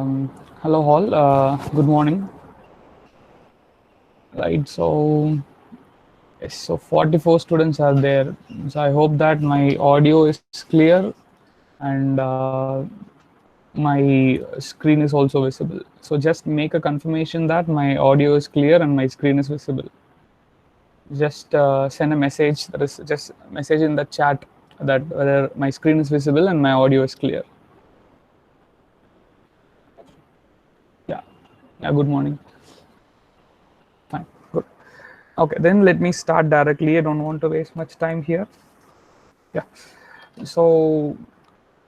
Hello all, good morning. Right, so yes, so 44 students are there. So I hope that my audio is clear and my screen is also visible. So just make a confirmation that my audio is clear and my screen is visible. Just send a message. That is just a message in the chat that whether my screen is visible and my audio is clear. Yeah, yeah. Good morning. Fine, good. Okay, then let me start directly. I don't want to waste much time here. Yeah. So,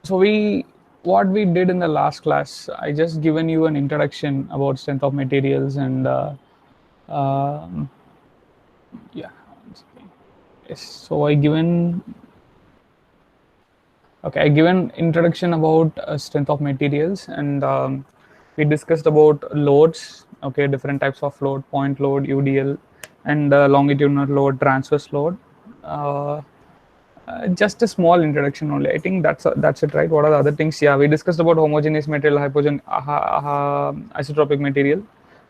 so we what we did in the last class, I just given you an introduction about strength of materials and um yeah. Yes. So I given okay. I given introduction about strength of materials and we discussed about loads. Okay, different types of load: point load, UDL, and longitudinal load, transverse load. Uh, just a small introduction only. I think that's it, right? What are the other things? Yeah, we discussed about homogeneous material, isotropic material,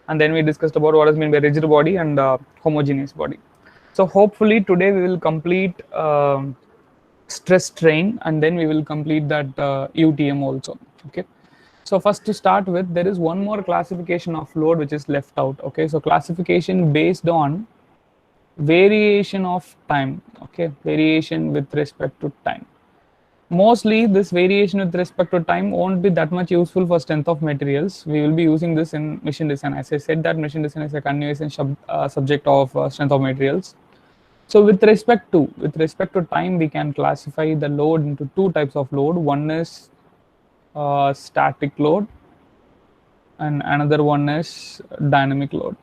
and then we discussed about what is meant by rigid body and homogeneous body. So hopefully today we will complete stress strain, and then we will complete that UTM also. Okay. So first to start with, there is one more classification of load which is left out. Okay, so classification based on variation of time. Okay, variation with respect to time. Mostly this variation with respect to time won't be that much useful for strength of materials. We will be using this in machine design. As I said, that machine design is a continuation subject of strength of materials. So with respect to time, we can classify the load into two types of load. One is static load and another one is dynamic load.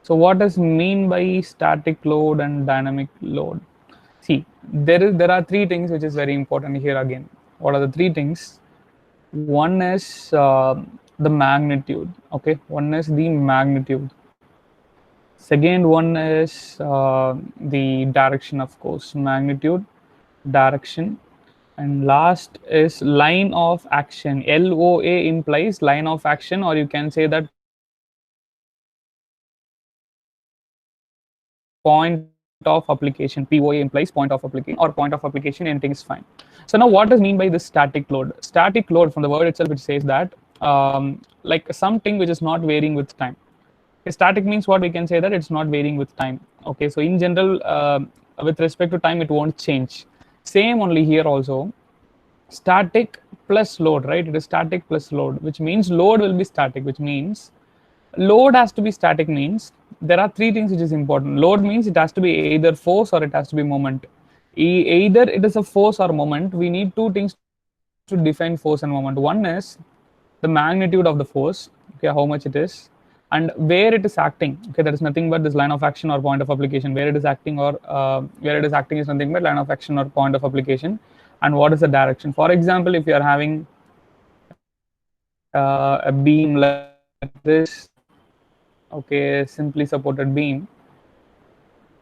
So what does mean by static load and dynamic load? See, there are three things which is very important here again. What are the three things? One is the magnitude. Okay, one is the magnitude. Second one is the direction, of course, magnitude, direction, and last is line of action. LOA implies line of action, or you can say that point of application. POA implies point of application or point of application, anything is fine. So now what does mean by this static load? Static load, from the word itself, it says that like something which is not varying with time. Okay, static means what? We can say that it's not varying with time. Okay, so in general, with respect to time, it won't change. Same only here also. Static plus load, right? It is static plus load, which means load will be static, which means load has to be static. Means there are three things which is important. Load means it has to be either force or it has to be moment. Either it is a force or moment. We need two things to define force and moment. One is the magnitude of the force, okay, how much it is, and where it is acting. Okay, that is nothing but this line of action or point of application. Where it is acting or where it is acting is nothing but line of action or point of application. And what is the direction? For example, if you are having a beam like this, okay, simply supported beam,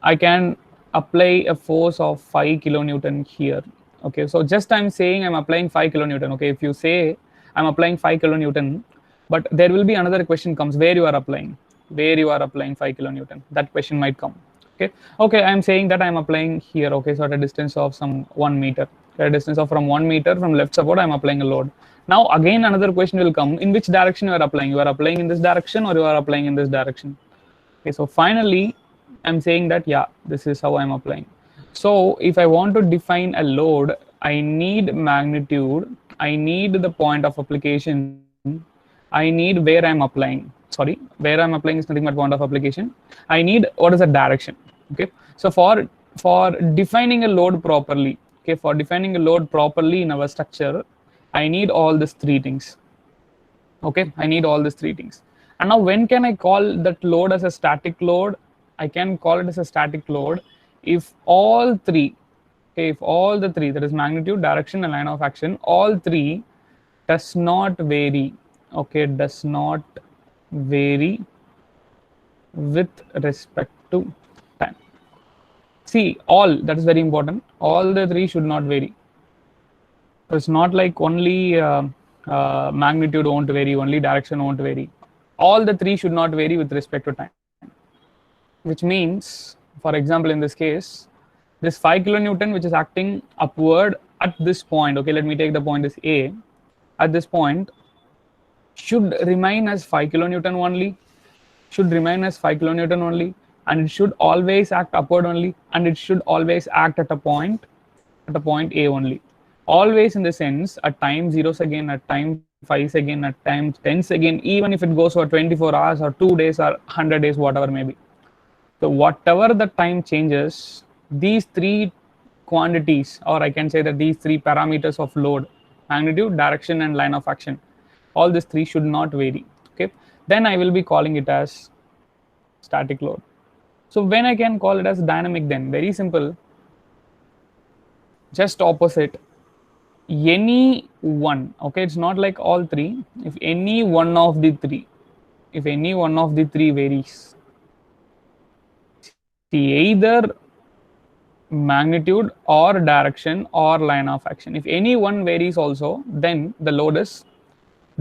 I can apply a force of 5 kilonewton here. Okay, so just I'm saying I'm applying 5 kilonewton. Okay, if you say I'm applying 5 kilonewton, but there will be another question comes, where you are applying, 5 kilonewton. That question might come. Okay, okay, I'm saying that I'm applying here. Okay, so at a distance of some 1 meter, at a distance of from 1 meter from left support, I'm applying a load. Now again another question will come, in which direction you are applying? You are applying in this direction or you are applying in this direction? Okay, so finally I'm saying that yeah, this is how I'm applying. So if I want to define a load, I need magnitude, I need the point of application, I need where I'm applying. Sorry, where I'm applying is nothing but point of application. I need what is the direction. Okay, so for defining a load properly, okay, for defining a load properly in our structure, I need all these three things. Okay, I need all these three things. And now when can I call that load as a static load? I can call it as a static load if all three, okay, if all the three, that is magnitude, direction, and line of action, all three does not vary. Okay, does not vary with respect to time. See, all, that is very important. All the three should not vary. So it's not like only magnitude won't vary, only direction won't vary. All the three should not vary with respect to time, which means, for example, in this case, this 5 kilonewton which is acting upward at this point, okay, let me take the point as A, at this point should remain as 5 kilonewton only, should remain as 5 kilonewton only, and it should always act upward only, and it should always act at a point A only. Always in the sense at time 0 second, at time 5 second, at time 10 second, even if it goes for 24 hours or 2 days or 100 days, whatever may be. So whatever the time changes, these three quantities, or I can say that these three parameters of load, magnitude, direction, and line of action, all these three should not vary. Okay, then I will be calling it as static load. So when I can call it as dynamic, then very simple, just opposite. Any one, okay, it's not like all three. If any one of the three, if any one of the three varies, see either magnitude or direction or line of action. If any one varies also, then the load is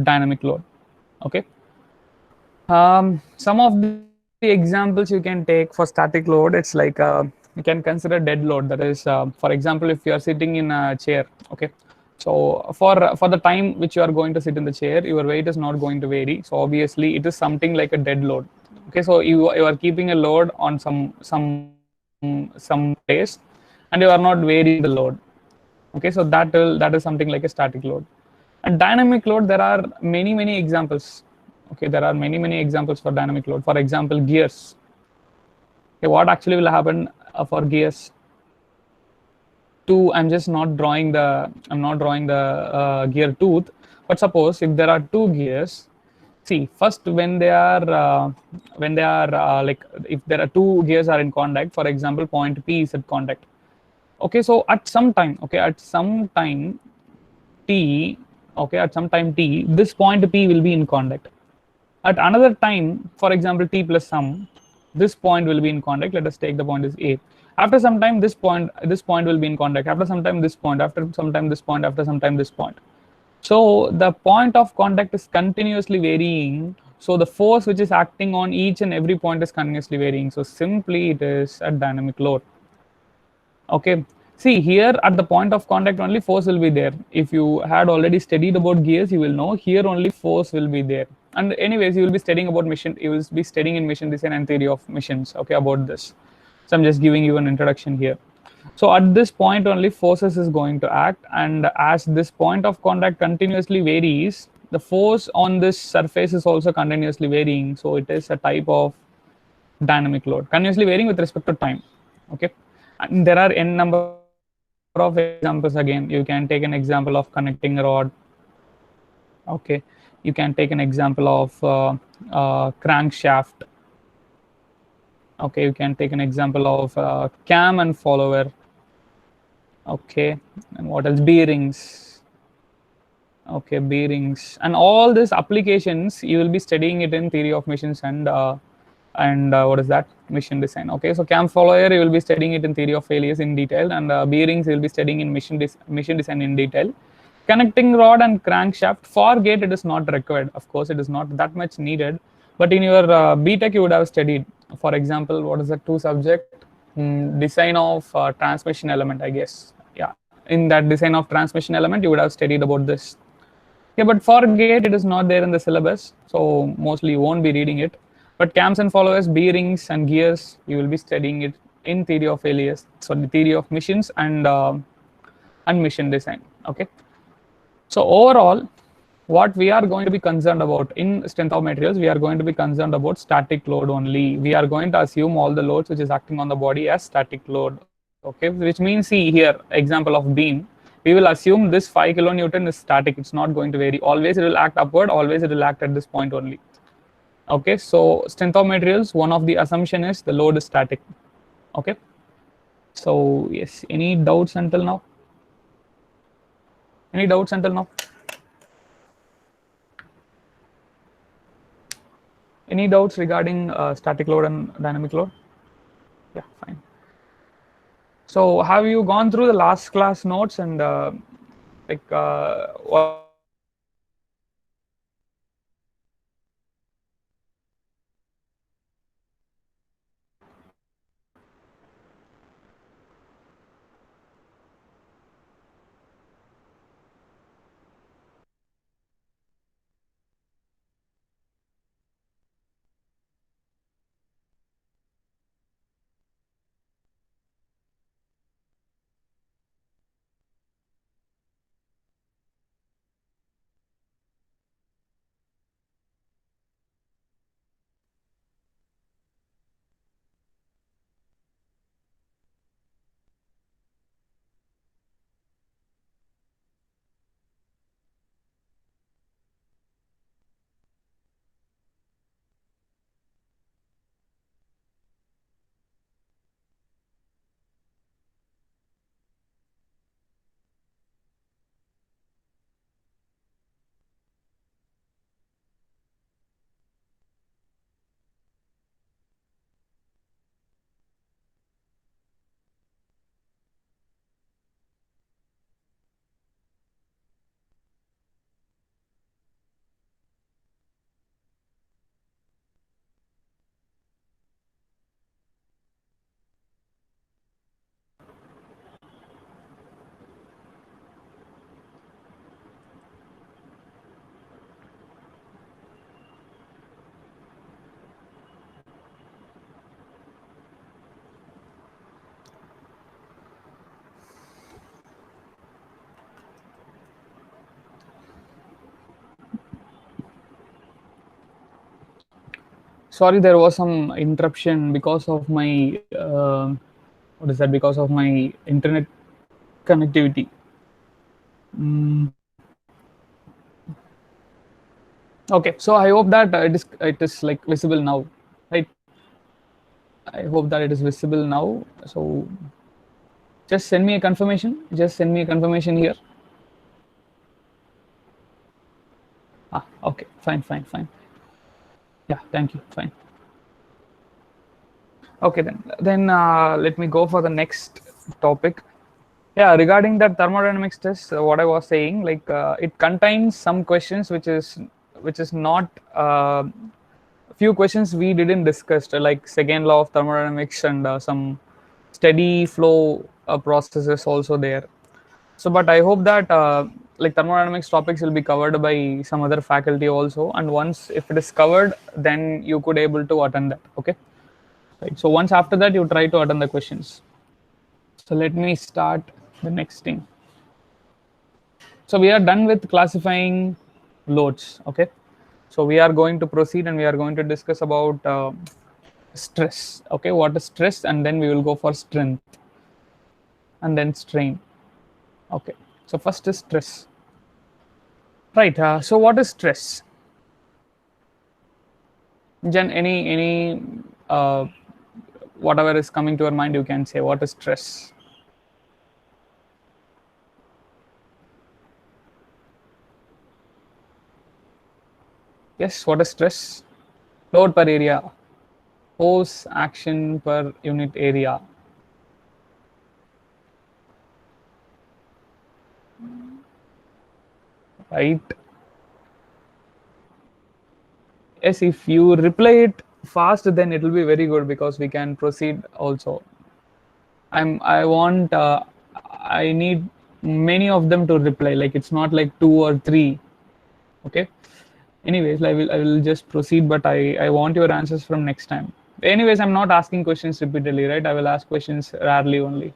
dynamic load. Okay. Some of the examples you can take for static load, it's like you can consider dead load. That is, for example, if you are sitting in a chair, okay. So for the time which you are going to sit in the chair, your weight is not going to vary. So obviously, it is something like a dead load. Okay, so you are keeping a load on some place, and you are not varying the load. Okay, so that is something like a static load. And dynamic load, there are many examples. Okay, there are many examples for dynamic load. For example, gears. Okay, what actually will happen for gears? I'm just not drawing the gear tooth, but suppose if there are two gears, see, first when they are like, if there are two gears are in contact, for example, point P is at contact. Okay, so at some time, okay, at some time t, okay, at some time t, this point P will be in contact. At another time, for example, t plus some, this point will be in contact. Let us take the point as A. After some time, this point will be in contact. After some time, this point. After some time, this point. After some time, this point. So the point of contact is continuously varying. So the force which is acting on each and every point is continuously varying. So simply it is a dynamic load. Okay. See, here at the point of contact only force will be there. If you had already studied about gears, you will know here only force will be there. And anyways, you will be studying about mission. You will be studying in mission design and theory of missions. Okay, about this. So I'm just giving you an introduction here. So at this point only forces is going to act, and as this point of contact continuously varies, the force on this surface is also continuously varying. So it is a type of dynamic load, continuously varying with respect to time. Okay, and there are n number of examples. Again, you can take an example of connecting rod. Okay, you can take an example of crankshaft. Okay, you can take an example of cam and follower. Okay, and what else? Bearings. Okay, bearings, and all these applications you will be studying it in theory of missions and what is that, mission design. Okay, so cam follower you will be studying it in theory of failures in detail, and bearings you will be studying in mission design in detail. Connecting rod and crankshaft for gate, it is not required. Of course, it is not that much needed. But in your BTech, you would have studied, for example, what is the two subject? Design of transmission element, I guess. Yeah, in that design of transmission element, you would have studied about this. Yeah, but for gate, it is not there in the syllabus, so mostly you won't be reading it. But cams and followers, bearings and gears, you will be studying it in theory of failures. So the theory of missions and mission design. Okay. So overall, what we are going to be concerned about in strength of materials, we are going to be concerned about static load only. We are going to assume all the loads which is acting on the body as static load. Okay, which means, see here, example of beam, we will assume this 5 kilonewton is static. It's not going to vary. Always it will act upward. Always it will act at this point only. Okay, so strength of materials, one of the assumption is the load is static. Okay, so yes, any doubts until now? Any doubts until now? Any doubts regarding static load and dynamic load? Yeah, fine. So have you gone through the last class notes and what Sorry, there was some interruption because of my what is that, because of my internet connectivity. mm. Okay, so I hope that it is like visible now, right? I hope that it is visible now. So just send me a confirmation. Just send me a confirmation here. Ah, okay, fine, fine, fine. Yeah, thank you. Fine. Okay, then let me go for the next topic. Yeah, regarding that thermodynamics test, what I was saying, like it contains some questions which is not few questions we didn't discuss, like second law of thermodynamics and some steady flow processes also there. So, but I hope that like thermodynamics topics will be covered by some other faculty also, and once if it is covered, then you could able to attend that. Okay, right. So once after that, you try to attend the questions. So let me start the next thing. So we are done with classifying loads. Okay, so we are going to proceed and we are going to discuss about stress. Okay, what is stress, and then we will go for strength and then strain. Okay, so first is stress. Right. So what is stress? Jen, any uh, whatever is coming to your mind, you can say what is stress. Yes, what is stress? Load per area, force action per unit area. Right. Yes, if you reply it fast, then it will be very good because we can proceed also. I want I need many of them to reply. Like it's not like two or three. Okay. Anyways, I will just proceed, but I want your answers from next time. Anyways, I'm not asking questions repeatedly, right? I will ask questions rarely only.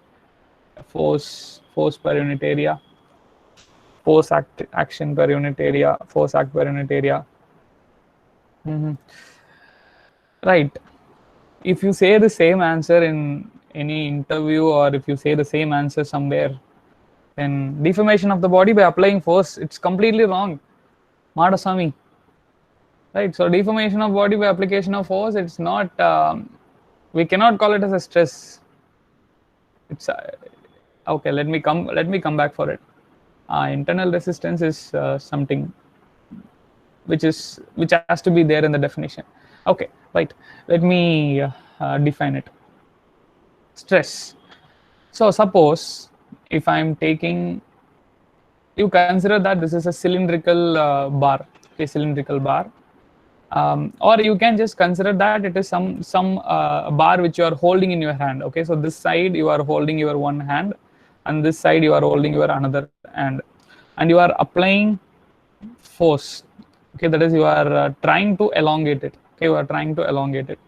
Force per unit area, action per unit area, force act per unit area. Hmm. Right. If you say the same answer in any interview, or if you say the same answer somewhere, then deformation of the body by applying force, it's completely wrong. Madasami. Right. So deformation of body by application of force, it's not. We cannot call it as a stress. It's okay. Let me come back for it. Internal resistance is something which has to be there in the definition. Okay, right. Let me define it. Stress. So suppose if I'm taking, you consider that this is a cylindrical bar, a cylindrical bar, or you can just consider that it is some bar which you are holding in your hand. Okay, so this side you are holding your one hand, and this side you are holding your another hand, and you are applying force. Okay, that is you are trying to elongate it. Okay, you are trying to elongate it.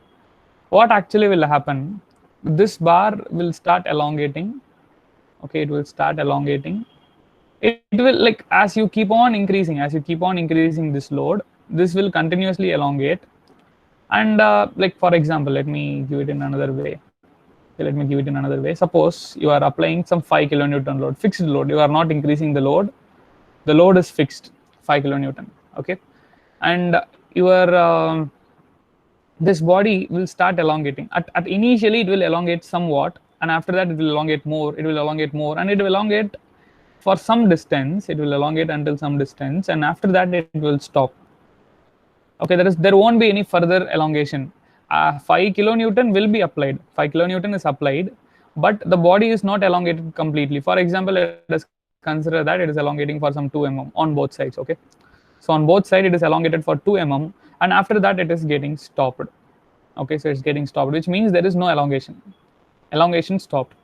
What actually will happen? This bar will start elongating. Okay, it will start elongating. It will, like, as you keep on increasing this load, this will continuously elongate. And like for example, let me give it in another way. Okay, let me give it in another way. Suppose you are applying some 5 kilonewton load, fixed load. You are not increasing the load. The load is fixed, 5 kilonewton. Okay, and your this body will start elongating. At initially, it will elongate somewhat, and after that, it will elongate more. It will elongate more, and it will elongate for some distance. It will elongate until some distance, and after that, it will stop. Okay, there won't be any further elongation. 5 kilonewton will be applied. 5 kilonewton is applied, but the body is not elongated completely. For example, let us consider that it is elongating for some 2 mm on both sides. Okay, so on both sides it is elongated for 2 mm, and after that it is getting stopped. Okay, so it's getting stopped, which means there is no elongation. Elongation stopped.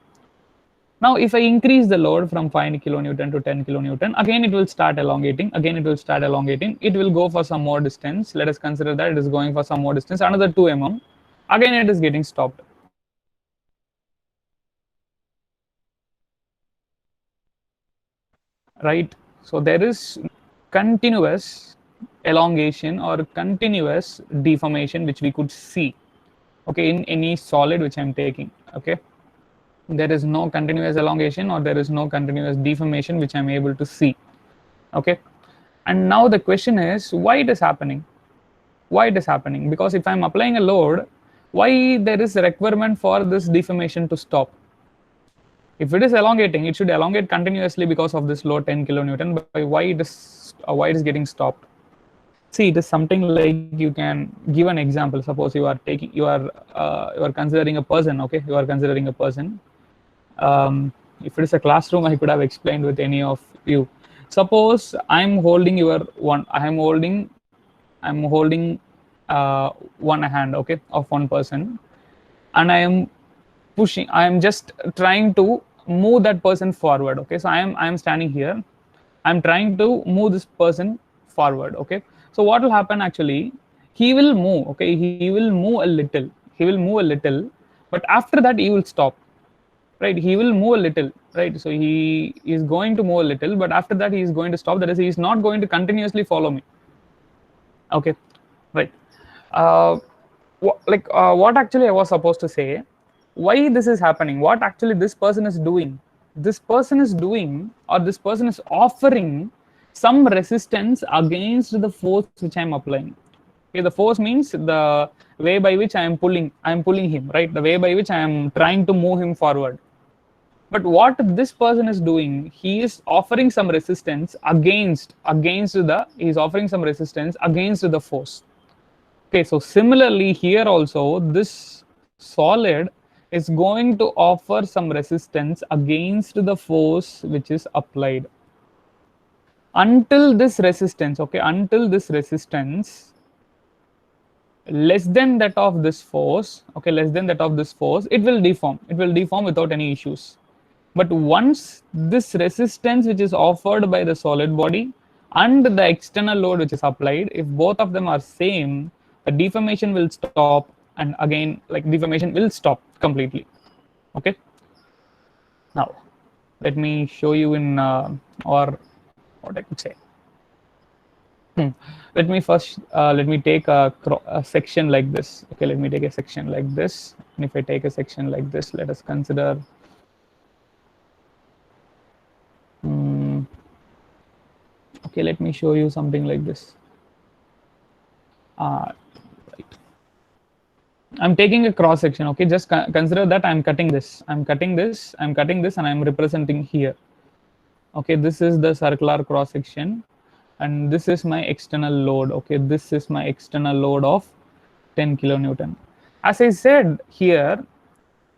Now, if I increase the load from 5 kilonewton to 10 kilonewton, again it will start elongating. Again it will start elongating. It will go for some more distance. Let us consider that it is going for some more distance, another 2 mm. Again it is getting stopped. Right. So there is continuous elongation or continuous deformation which we could see, okay, in any solid which I'm taking. Okay, there is no continuous elongation or there is no continuous deformation which I'm able to see. Okay, and now the question is why it is happening. Why it is happening? Because if I'm applying a load, why there is a requirement for this deformation to stop? If it is elongating, it should elongate continuously because of this load 10 kilonewton. But why it is getting stopped? See, it is something like, you can give an example. Suppose you are considering a person. Okay, you are considering a person. If it is a classroom, I could have explained with any of you. Suppose I'm holding one hand, okay, of one person, and I am just trying to move that person forward. Okay, so I am standing here, I'm trying to move this person forward. Okay, so what will happen actually, he will move. Okay, he will move a little, but after that he will stop, right? He will move a little, right? So he is going to move a little, but after that he is going to stop. That is, he is not going to continuously follow me. Okay, right. uh, what actually I was supposed to say, why this is happening, what actually this person is doing. This person is doing, or this person is offering some resistance against the force which I am applying. Okay, the force means the way by which I am pulling him, right? The way by which I am trying to move him forward. But what this person is doing, he is offering some resistance against the force. Okay, so similarly here also, this solid is going to offer some resistance against the force which is applied. Until this resistance less than that of this force, okay, it will deform without any issues. But once this resistance which is offered by the solid body and the external load which is applied, if both of them are same, the deformation will stop, and again, like, deformation will stop completely. Okay, now let me show you in or what I could say. Let me take a section like this. Okay, let me take a section like this, and if I take a section like this, let us consider okay, let me show you something like this. Right. I'm taking a cross section. Okay, just consider that I'm cutting this, and I'm representing here. Okay, this is the circular cross section, and this is my external load. Okay, this is my external load of 10 kilonewton. As I said here,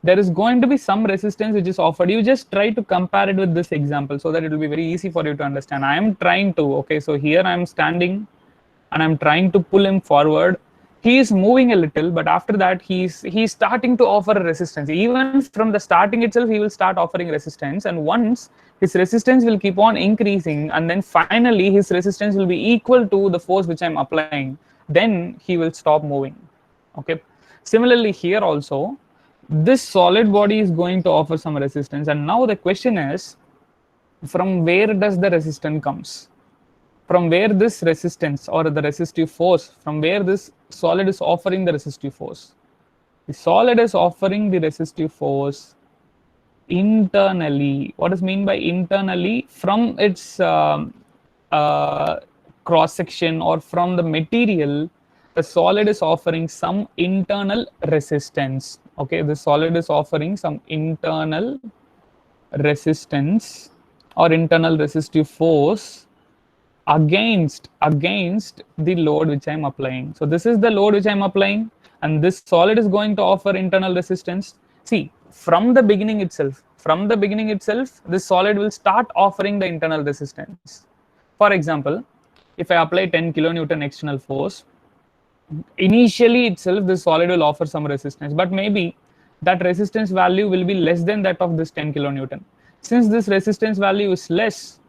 there is going to be some resistance which is offered. You just try to compare it with this example so that it will be very easy for you to understand. I am trying to, okay, so here I am standing and I'm trying to pull him forward. He is moving a little, but after that he's starting to offer a resistance. Even from the starting itself, he will start offering resistance, and once his resistance will keep on increasing, and then finally his resistance will be equal to the force which I'm applying, then he will stop moving. Okay, similarly here also, this solid body is going to offer some resistance, and now the question is, from where does the resistance comes? From where this resistance or the resistive force, from where this solid is offering the resistive force? The solid is offering the resistive force internally. What is mean by internally? From its cross section or from the material, the solid is offering some internal resistance. Okay, the solid is offering some internal resistance or internal resistive force against the load which I'm applying. So this is the load which I'm applying, and this solid is going to offer internal resistance. See, from the beginning itself, this solid will start offering the internal resistance. For example, if I apply 10 kilonewton external force, initially itself this solid will offer some resistance, but maybe that resistance value will be less than that of this 10 kilonewton. Since this resistance value is less,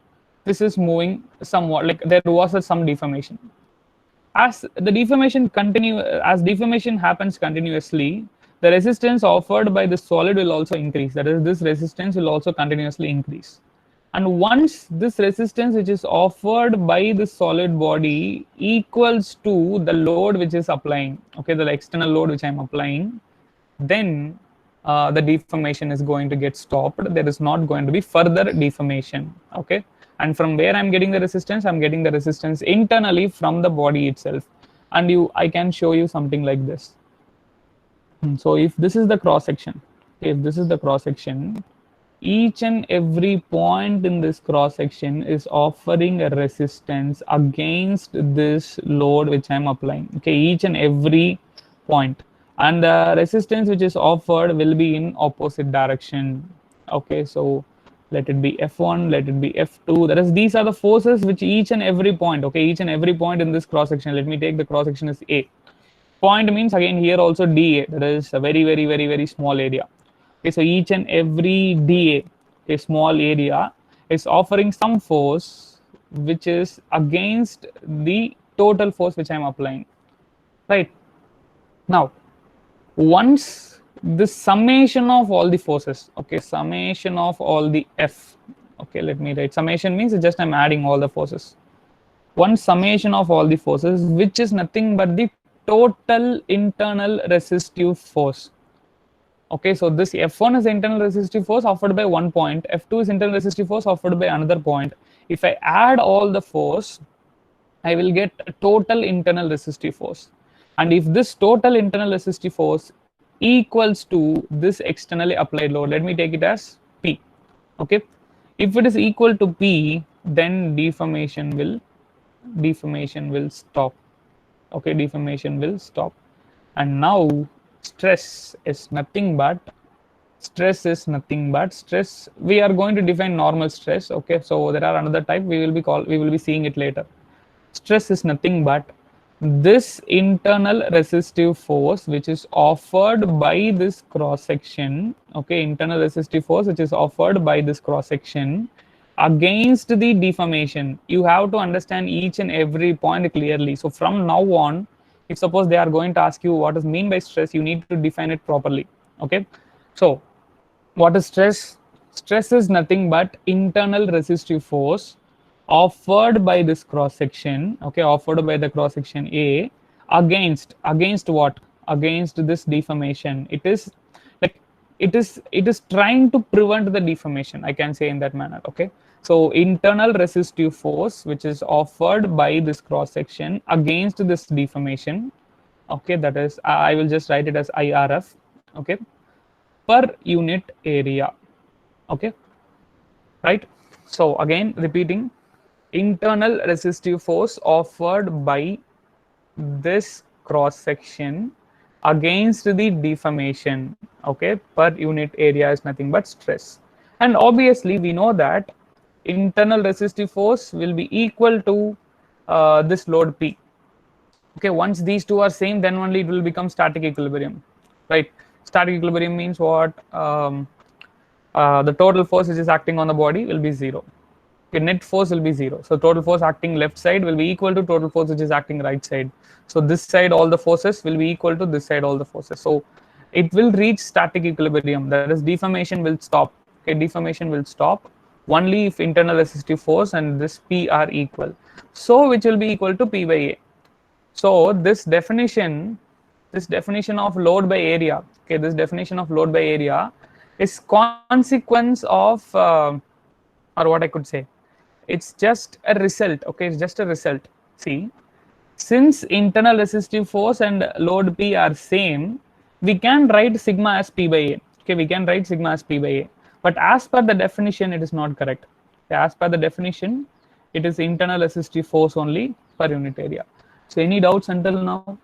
this is moving somewhat, like there was some deformation. As deformation happens continuously, the resistance offered by the solid will also increase. That is, this resistance will also continuously increase. And once this resistance which is offered by the solid body equals to the load which is applying, okay, the external load which I'm applying, then the deformation is going to get stopped. There is not going to be further deformation. Okay, and from where I'm getting the resistance? I'm getting the resistance internally from the body itself. And I can show you something like this. So if this is the cross section, if this is the cross section, each and every point in this cross section is offering a resistance against this load which I'm applying. Okay, each and every point, and the resistance which is offered will be in opposite direction. Okay, so let it be F1, let it be F2. That is, these are the forces which each and every point, okay, each and every point in this cross section, let me take the cross section as A. Point means again here also dA, that is a very small area. Okay, so each and every dA, a small area, is offering some force which is against the total force which I am applying. Right. Now, once the summation of all the forces, okay, summation of all the F, okay, let me write, summation means just I'm adding all the forces. One summation of all the forces, which is nothing but the total internal resistive force. Okay, so this F1 is internal resistive force offered by one point, F2 is internal resistive force offered by another point. If I add all the force, I will get a total internal resistive force. And if this total internal resistive force equals to this externally applied load, let me take it as P. Okay, if it is equal to P, then deformation will stop. Okay, deformation will stop. And now stress is nothing but stress, we are going to define normal stress. Okay, so there are another type, we will be seeing it later. Stress is nothing but this internal resistive force which is offered by this cross section. Okay, internal resistive force which is offered by this cross section against the deformation. You have to understand each and every point clearly. So from now on, if suppose they are going to ask you what is mean by stress, you need to define it properly. Okay, so what is stress? Stress is nothing but internal resistive force offered by this cross section, okay, offered by the cross section A against what? Against this deformation. It is like it is trying to prevent the deformation, I can say in that manner. Okay, so internal resistive force which is offered by this cross section against this deformation. Okay, that is, I will just write it as IRF. Okay, per unit area. Okay, right. So again repeating, internal resistive force offered by this cross section against the deformation, okay, per unit area is nothing but stress. And obviously we know that internal resistive force will be equal to this load P. Okay, once these two are same, then only it will become static equilibrium, right? Static equilibrium means what? The total force which is acting on the body will be zero. Okay, net force will be zero. So total force acting left side will be equal to total force which is acting right side. So this side all the forces will be equal to this side all the forces. So it will reach static equilibrium. That is, deformation will stop. Okay, deformation will stop only if internal resistive force and this P are equal. So which will be equal to P by A. So this definition of load by area, okay, this definition of load by area is consequence of or what I could say, it's just a result. Okay, it's just a result. See, since internal resistive force and load P are same, we can write sigma as P by A. Okay, we can write sigma as P by A, but as per the definition it is not correct. Okay, as per the definition it is internal resistive force only per unit area. So any doubts until now?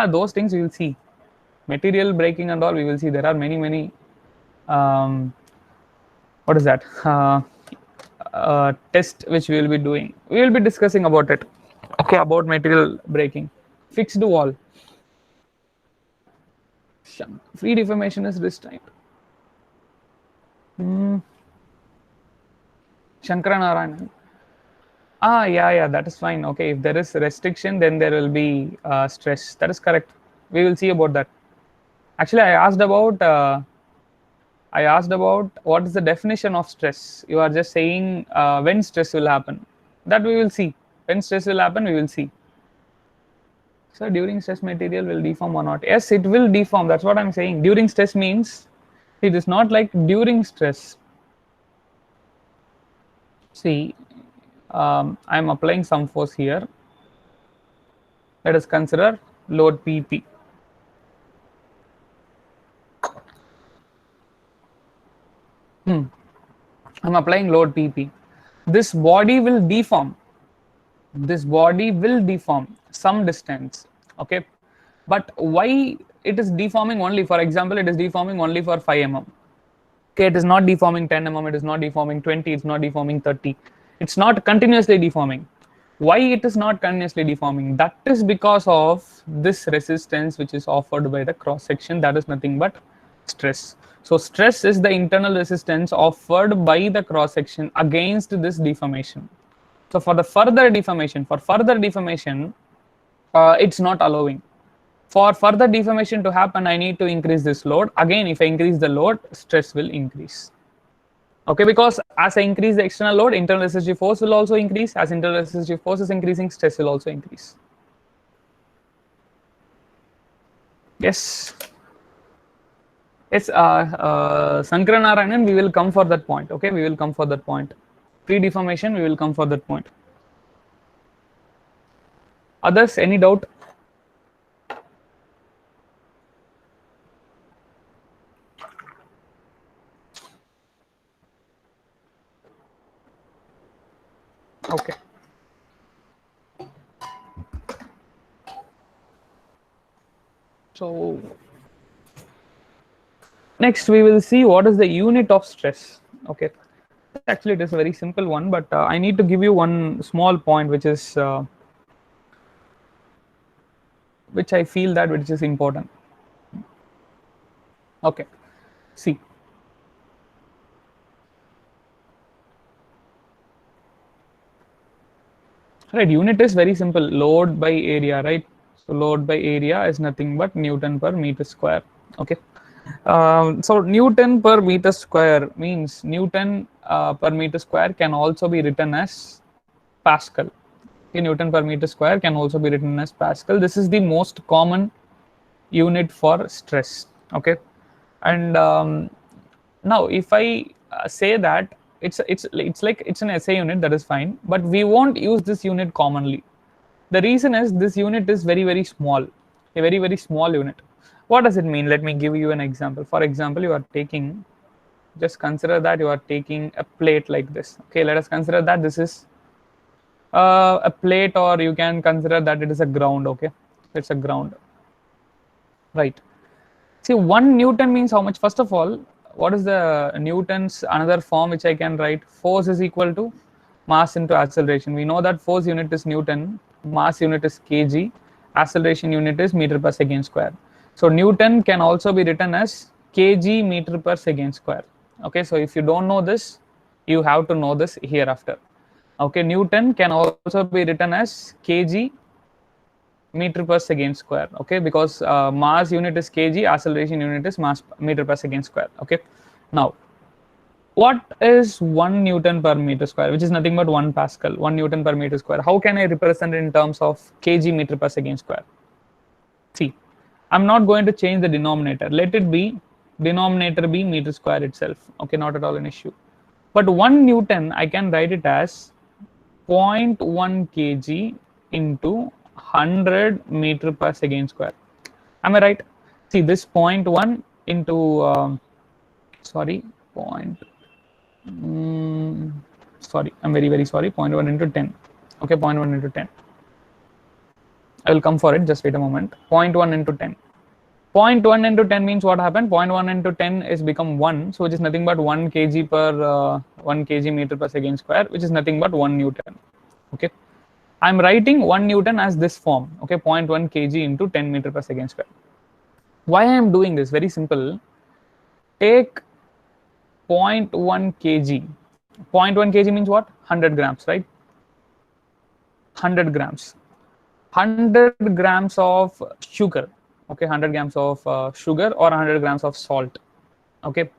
Those things we will see. Material breaking and all we will see. There are many what is that? Test which we will be doing. We will be discussing about it. Okay, about material breaking. Fixed wall. Free deformation is restrained. Shankaranarayanan. Yeah, that is fine. Okay, if there is restriction, then there will be stress. That is correct. We will see about that. Actually, I asked about I asked about what is the definition of stress. You are just saying when stress will happen. That we will see. When stress will happen, we will see. So during stress, material will deform or not? Yes, it will deform. That's what I'm saying. During stress means it is not like during stress. See, I'm applying some force here. Let us consider load PP. I'm applying load PP. This body will deform. This body will deform some distance. Okay, but why it is deforming only? For example, it is deforming only for 5 mm. Okay, it is not deforming 10 mm. It is not deforming 20. It's not deforming 30. It's not continuously deforming. Why it is not continuously deforming? That is because of this resistance which is offered by the cross section. That is nothing but stress. So stress is the internal resistance offered by the cross section against this deformation. So for further deformation, it's not allowing. For further deformation to happen, I need to increase this load. Again, if I increase the load, stress will increase. Okay, because as I increase the external load, internal resistive force will also increase. As internal resistive force is increasing, stress will also increase. Yes. Yes, Sankaranarayanan, we will come for that point. Okay, we will come for that point. Pre-deformation, we will come for that point. Others, any doubt? Okay. So next we will see what is the unit of stress. Okay, actually it is a very simple one, but I need to give you one small point which I feel that which is important. Okay, see, right, unit is very simple, load by area, right? So load by area is nothing but Newton per meter square. Okay, so Newton per meter square means Newton per meter square can also be written as Pascal. Okay, Newton per meter square can also be written as Pascal. This is the most common unit for stress. Okay, and now if I say that it's like it's an SI unit, that is fine, but we won't use this unit commonly. The reason is this unit is very small, a very small unit. What does it mean? Let me give you an example. For example, you are taking, just consider that you are taking a plate like this. Okay, let us consider that this is a plate, or you can consider that it is a ground. Okay, it's a ground, right? See, 1 Newton means how much? First of all, what is the Newton's another form which I can write? Force is equal to mass into acceleration. We know that force unit is Newton, mass unit is kg, acceleration unit is meter per second square. So Newton can also be written as kg meter per second square. Okay, so if you don't know this, you have to know this hereafter. Okay, Newton can also be written as kg meter per second square. Okay, because mass unit is kg, acceleration unit is mass meter per second square. Okay, now what is 1 Newton per meter square, which is nothing but 1 Pascal? 1 Newton per meter square, how can I represent it in terms of kg meter per second square? See, I'm not going to change the denominator. Let it be denominator be meter square itself. Okay, not at all an issue. But 1 Newton, I can write it as 0.1 kg into 100 meter per second square. Am I right? See, this 0.1 into sorry, point. Sorry, I'm very sorry. 0.1 into 10. Okay, 0.1 into 10. I will come for it. Just wait a moment. 0.1 into 10. 0.1 into 10 means what happened? 0.1 into 10 is become 1, so which is nothing but 1 kg per 1 kg meter per second square, which is nothing but 1 Newton. Okay, I'm writing 1 Newton as this form. Okay, 0.1 kg into 10 meter per second square. Why I am doing this? Very simple. Take 0.1 kg. 0.1 kg means what? 100 grams, right? 100 grams. 100 grams of sugar. Okay, 100 grams of sugar or 100 grams of salt. Okay,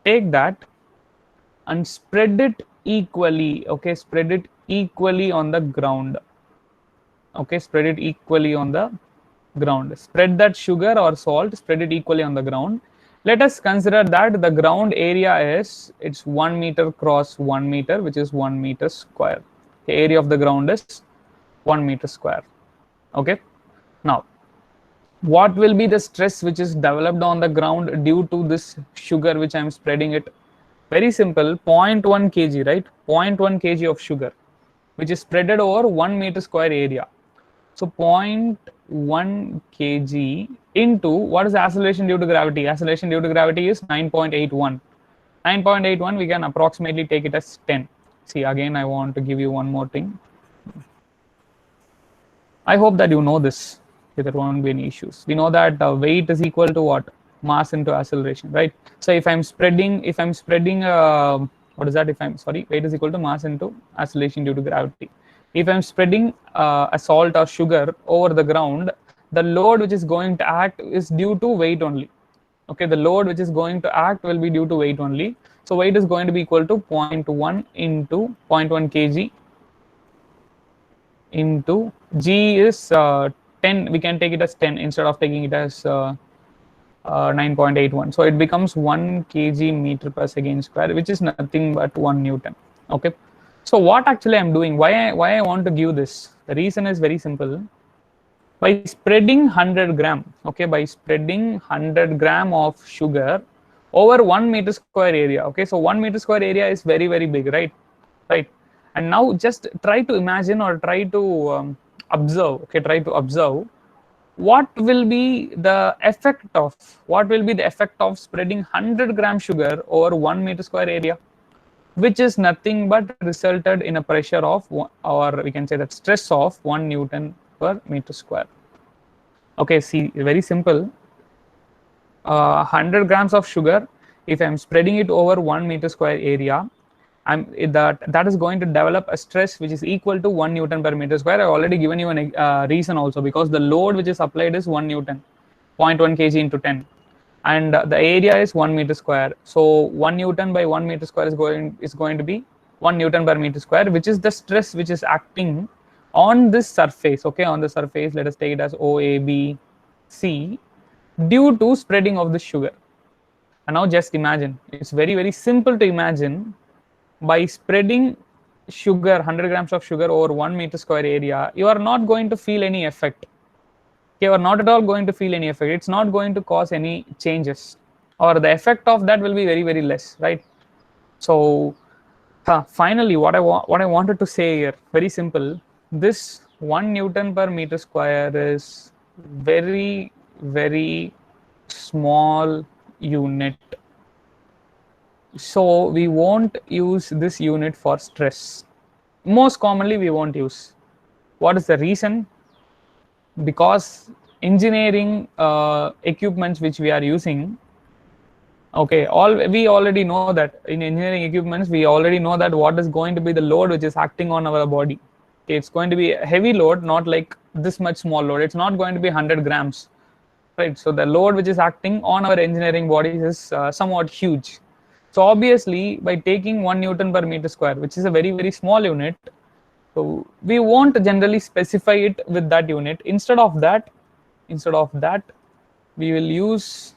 take that and spread it equally. Okay, spread it equally on the ground. Okay, spread it equally on the ground. Spread that sugar or salt, spread it equally on the ground. Let us consider that the ground area is, it's 1 meter cross 1 meter, which is 1 meter square. The area of the ground is 1 meter square. Okay, now what will be the stress which is developed on the ground due to this sugar which I am spreading it? Very simple, 0.1 kg, right? 0.1 kg of sugar which is spreaded over 1 meter square area. So 0.1 kg into, what is the acceleration due to gravity? Acceleration due to gravity is 9.81. 9.81 we can approximately take it as 10. See, again I want to give you one more thing. I hope that you know this. Okay, there won't be any issues. We know that weight is equal to what? Mass into acceleration, right? So if I'm spreading, what is that? If I'm sorry, weight is equal to mass into acceleration due to gravity. If I'm spreading a salt or sugar over the ground, the load which is going to act is due to weight only. Okay, the load which is going to act will be due to weight only. So weight is going to be equal to 0.1 into 0.1 kg into g is 10. We can take it as 10 instead of taking it as 9.81. So it becomes 1 kg meter per second square, which is nothing but 1 Newton. Okay. So what actually I'm doing, why I want to give this? The reason is very simple. By spreading 100 gram, okay, by spreading 100 gram of sugar over 1 meter square area. Okay, so 1 meter square area is very, very big, right? Right. And now just try to imagine or try to observe, okay, try to observe what will be the effect of, spreading 100 gram sugar over 1 meter square area, which is nothing but resulted in a pressure of, or we can say that stress of 1 Newton per meter square. Okay, see, very simple. 100 grams of sugar, if I'm spreading it over 1 meter square area, that is going to develop a stress which is equal to 1 Newton per meter square. I've already given you a reason also, because the load which is applied is 1 Newton, 0.1 kg into 10, and the area is 1 meter square. So 1 Newton by 1 meter square is going to be 1 Newton per meter square, which is the stress which is acting on this surface. Okay, on the surface, let us take it as OABC, due to spreading of the sugar. And now just imagine, it's very, very simple to imagine. By spreading sugar, 100 grams of sugar over 1 meter square area, you are not going to feel any effect. You are not at all going to feel any effect. It's not going to cause any changes, or the effect of that will be very, very less, right? So finally, what I wanted to say here, very simple. This 1 Newton per meter square is very, very small unit. So we won't use this unit for stress. Most commonly we won't use. What is the reason? Because engineering equipments which we are using, okay, we already know that in engineering equipments, we already know that what is going to be the load which is acting on our body. Okay, it's going to be a heavy load, not like this much small load. It's not going to be 100 grams, right? So the load which is acting on our engineering bodies is somewhat huge. So obviously, by taking 1 Newton per meter square, which is a very, very small unit, so we won't generally specify it with that unit. Instead of that, we will use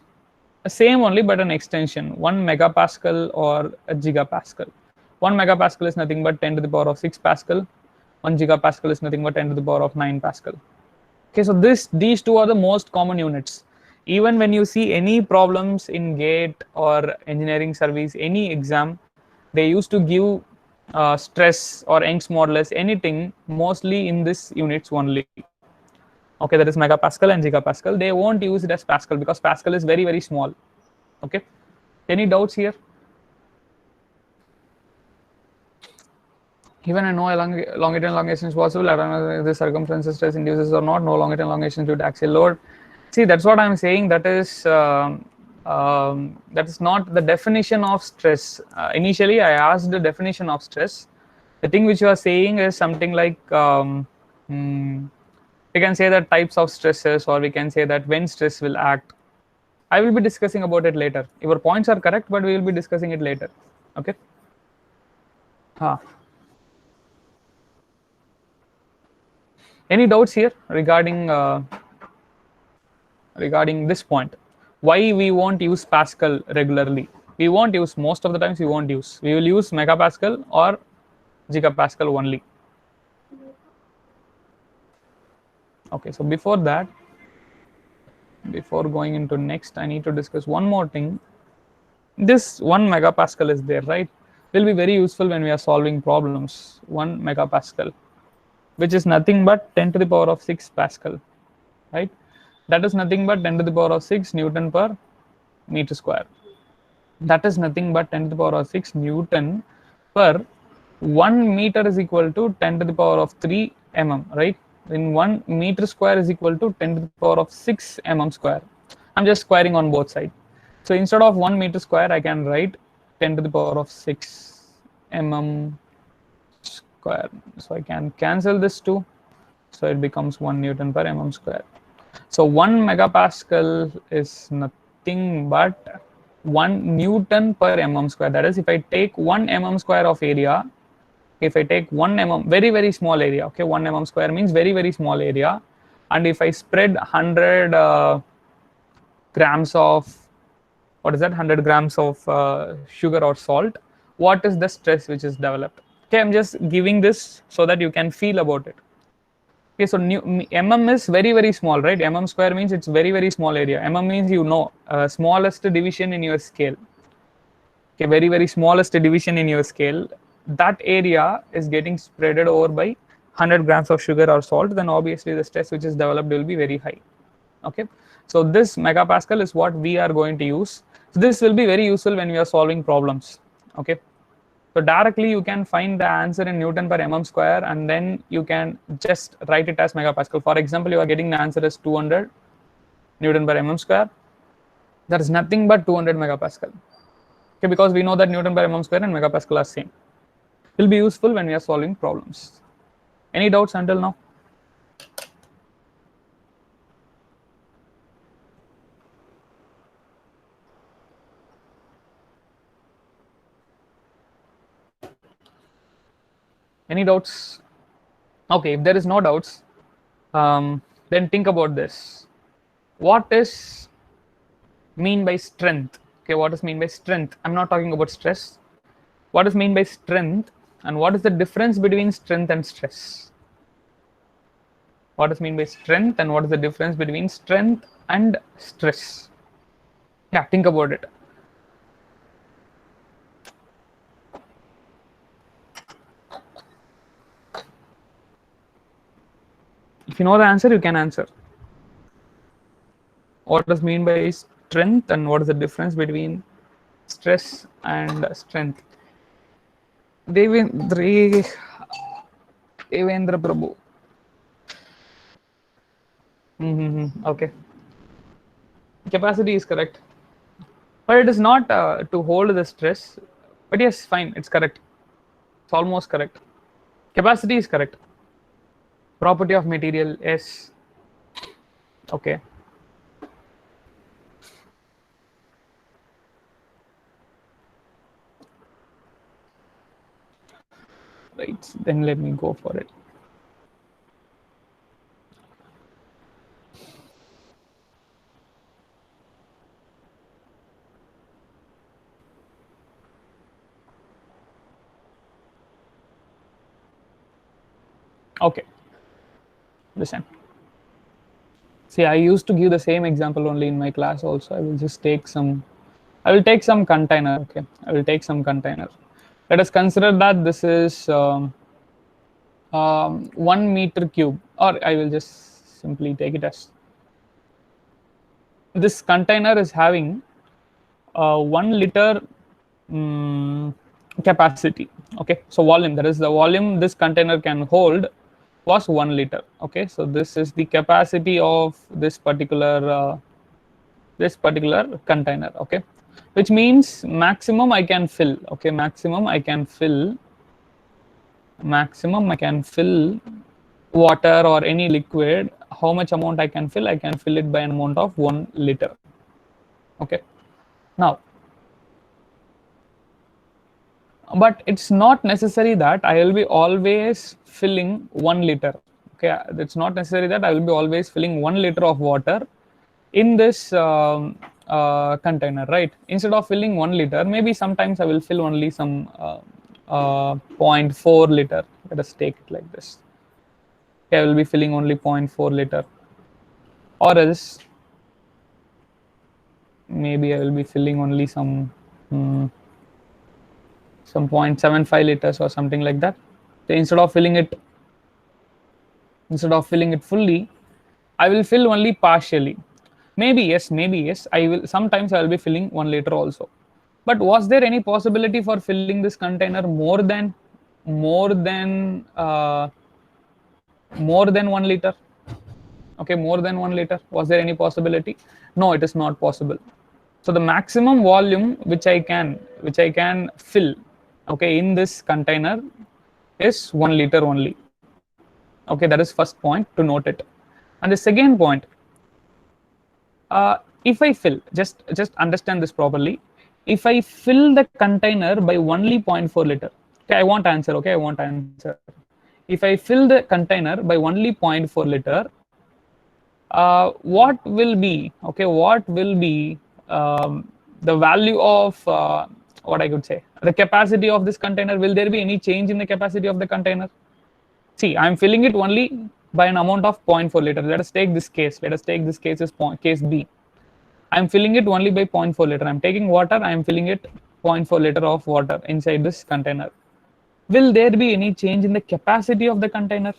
the same only but an extension, 1 megapascal or a gigapascal. 1 megapascal is nothing but 10 to the power of 6 pascal. 1 gigapascal is nothing but 10 to the power of 9 pascal. Okay, so these two are the most common units. Even when you see any problems in GATE or engineering service, any exam, they used to give stress or Young's modulus, anything, mostly in this units only. Okay, that is megapascal and gigapascal. They won't use it as pascal because pascal is very, very small. Okay, any doubts here? Even I know a longitudinal elongation is possible. I don't know if the circumference stress induces or not. No longitudinal elongation due to axial load. See, that's what I'm saying. That is not the definition of stress. Initially, I asked the definition of stress. The thing which you are saying is something like we can say that types of stresses, or we can say that when stress will act. I will be discussing about it later. Your points are correct, but we will be discussing it later. Okay. Huh. Any doubts here regarding this point? Why we won't use Pascal regularly? We won't use, most of the times we won't use. We will use megapascal or gigapascal only. Okay, so before that, before going into next, I need to discuss one more thing. This 1 megapascal is there, right? Will be very useful when we are solving problems. 1 megapascal, which is nothing but 10 to the power of 6 Pascal, right? That is nothing but 10 to the power of 6 Newton per meter square. That is nothing but 10 to the power of 6 Newton per 1 meter is equal to 10 to the power of 3 mm, right? In 1 meter square is equal to 10 to the power of 6 mm square. I'm just squaring on both sides. So instead of 1 meter square, I can write 10 to the power of 6 mm square. So I can cancel this too. So it becomes 1 Newton per mm square. So 1 megapascal is nothing but 1 Newton per mm square. That is, if I take 1 mm square of area, if I take 1 mm, very, very small area, okay, 1 mm square means very, very small area. And if I spread 100 grams of, what is that, 100 grams of sugar or salt, what is the stress which is developed? Okay, I'm just giving this so that you can feel about it. Okay, so mm is very, very small, right? Mm square means it's very, very small area. Mm means, you know, smallest division in your scale. Okay, very, very smallest division in your scale. That area is getting spreaded over by 100 grams of sugar or salt, then obviously the stress which is developed will be very high. Okay, so this megapascal is what we are going to use. So this will be very useful when we are solving problems. Okay, so directly you can find the answer in Newton per mm square, and then you can just write it as megapascal. For example, you are getting the answer as 200 Newton per mm square. That is nothing but 200 megapascal. Okay, because we know that Newton per mm square and megapascal are same. Will be useful when we are solving problems. Any doubts until now? Any doubts? Okay, if there is no doubts, then think about this. What is mean by strength? Okay, what is mean by strength? I'm not talking about stress. What is mean by strength, and what is the difference between strength and stress? What is mean by strength, and what is the difference between strength and stress? Yeah, think about it. If you know the answer, you can answer. What does mean by strength, and what is the difference between stress and strength? Devendra Prabhu. Okay. Capacity is correct. But it is not to hold the stress. But yes, fine, it's correct. It's almost correct. Capacity is correct. Property of material, yes. Okay. Right, then let me go for it. Okay. Listen. See, I used to give the same example only in my class also. I will just take some, I will take some container, okay. I will take some container. Let us consider that this is 1 meter cube, or I will just simply take it as, this container is having 1 liter capacity. Okay, so volume, that is the volume this container can hold, was 1 liter. Okay, so this is the capacity of this particular container. Okay, which means maximum I can fill. Okay, maximum I can fill water or any liquid. How much amount I can fill? I can fill it by an amount of 1 liter. Okay, now, but it's not necessary that I will be always filling 1 liter. Okay, it's not necessary that I will be always filling 1 liter of water in this container, right? Instead of filling 1 liter, maybe sometimes I will fill only some 0.4 liter. Let us take it like this. Okay, I will be filling only 0.4 liter, or else maybe I will be filling only mm, some 0.75 liters or something like that. So instead of filling it fully, I will fill only partially. Maybe yes, I will sometimes I will be filling 1 liter also. But was there any possibility for filling this container more than uh, more than 1 liter? Okay, more than 1 liter. Was there any possibility? No, it is not possible. So the maximum volume which I can fill, okay, in this container is 1 liter only. Okay, that is first point to note it. And the second point, if I fill, just understand this properly. If I fill the container by only 0.4 liter, okay, I want answer. Okay, I want answer. If I fill the container by only 0.4 liter, what will be, okay, what will be the value of what I could say, the capacity of this container? Will there be any change in the capacity of the container? See, I'm filling it only by an amount of 0.4 liter. Let us take this case. Let us take this case as case B. I'm filling it only by 0.4 liter. I'm taking water. I'm filling it 0.4 liter of water inside this container. Will there be any change in the capacity of the container?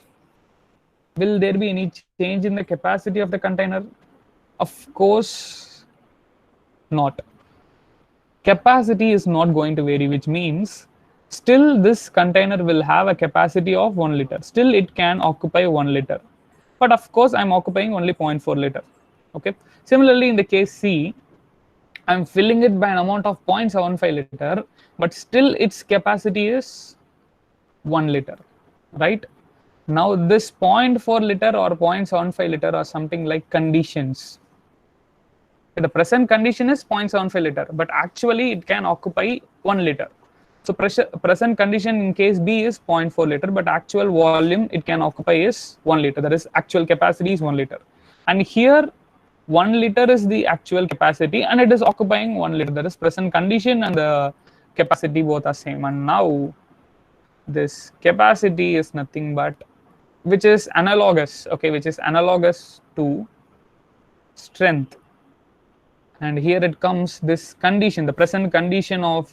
Will there be any change in the capacity of the container? Of course not. Capacity is not going to vary, which means still this container will have a capacity of 1 liter. Still it can occupy 1 liter. But of course, I'm occupying only 0.4 liter. Okay. Similarly, in the case C, I'm filling it by an amount of 0.75 liter, but still its capacity is 1 liter, right? Now, this 0.4 liter or 0.75 liter are something like conditions. The present condition is 0.75 liter, but actually it can occupy 1 liter. So present condition in case B is 0.4 liter, but actual volume it can occupy is 1 liter. That is, actual capacity is 1 liter. And here 1 liter is the actual capacity and it is occupying 1 liter. That is, present condition and the capacity both are same. And now this capacity is nothing but, which is analogous, okay, which is analogous to strength. And here it comes this condition, the present condition of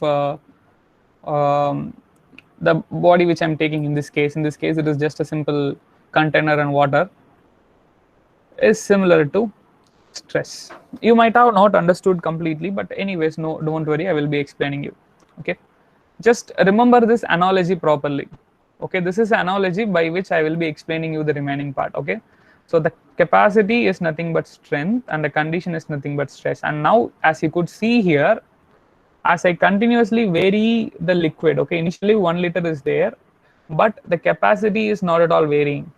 the body which I'm taking in this case. In this case, it is just a simple container and water, is similar to stress. You might have not understood completely, but anyways, no, don't worry, I will be explaining you. Okay, just remember this analogy properly. Okay, this is an analogy by which I will be explaining you the remaining part. Okay, so the capacity is nothing but strength and the condition is nothing but stress. And now, as you could see here, as I continuously vary the liquid, okay, initially 1 liter is there, but the capacity is not at all varying.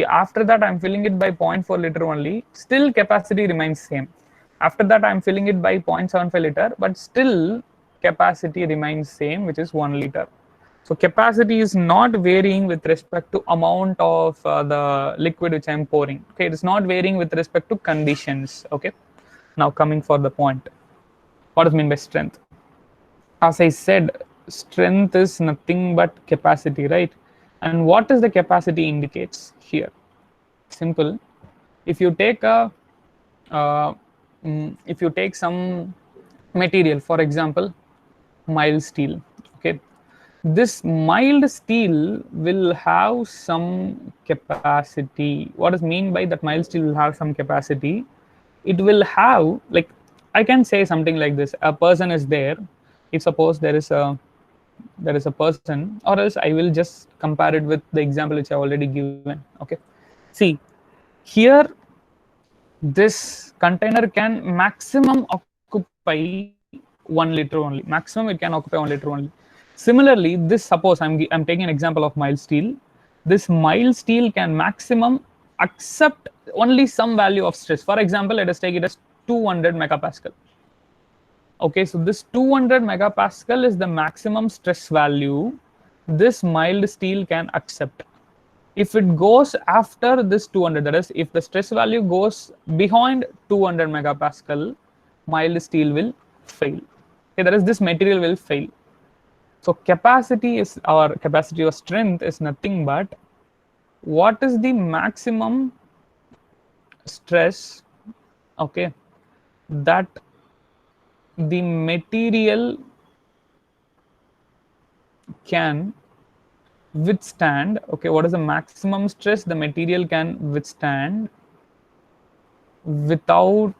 After that, I'm filling it by 0.4 liter only, still capacity remains same. After that, I'm filling it by 0.75 liter, but still capacity remains same, which is 1 liter. So capacity is not varying with respect to amount of the liquid which I'm pouring. Okay, it is not varying with respect to conditions. Okay, now coming for the point, what does mean by strength? As I said, strength is nothing but capacity, right? And what is the capacity indicates here? Simple. If you take a if you take some material, for example, mild steel, okay, this mild steel will have some capacity. What does mean by that? Mild steel will have some capacity. It will have, like, I can say something like this: a person is there. If suppose there is a person, or else I will just compare it with the example which I already given. Okay, see here, this container can maximum occupy 1 liter only. Maximum it can occupy 1 liter only. Similarly, this, suppose I'm taking an example of mild steel. This mild steel can maximum accept only some value of stress. For example, let us take it as 200 megapascal. Okay, so this 200 megapascal is the maximum stress value this mild steel can accept. If it goes after this 200, that is, if the stress value goes behind 200 megapascal, mild steel will fail. Okay, that is, this material will fail. So capacity is, our capacity or strength is nothing but what is the maximum stress, okay, that the material can withstand. Okay, what is the maximum stress the material can withstand without